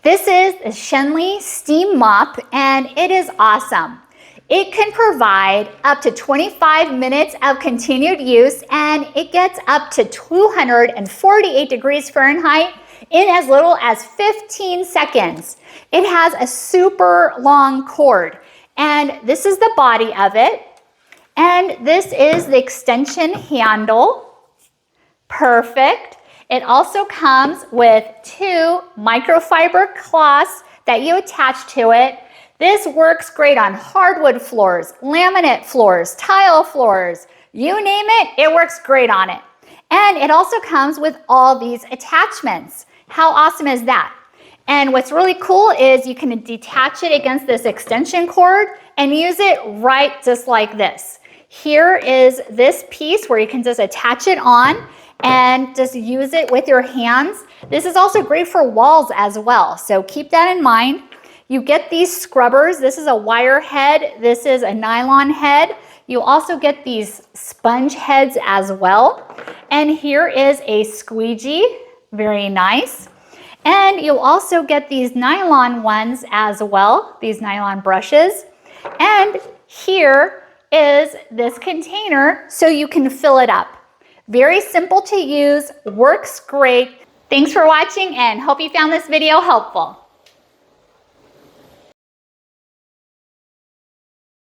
This is the Schenley Steam Mop, and it is awesome. It can provide up to 25 minutes of continued use, and it gets up to 248 degrees Fahrenheit in as little as 15 seconds. It has a super long cord, and this is the body of it. And this is the extension handle. Perfect. It also comes with 2 microfiber cloths that you attach to it. This works great on hardwood floors, laminate floors, tile floors, you name it, it works great on it. And it also comes with all these attachments. How awesome is that? And what's really cool is you can detach it against this extension cord and use it right just like this. Here is this piece where you can just attach it on and just use it with your hands. This is also great for walls as well, so keep that in mind. You get these scrubbers. This is a wire head. This is a nylon head. You also get these sponge heads as well. And here is a squeegee, very nice. And you'll also get these nylon ones as well, these nylon brushes. And here is this container so you can fill it up. Very simple to use, works great. Thanks for watching and hope you found this video helpful.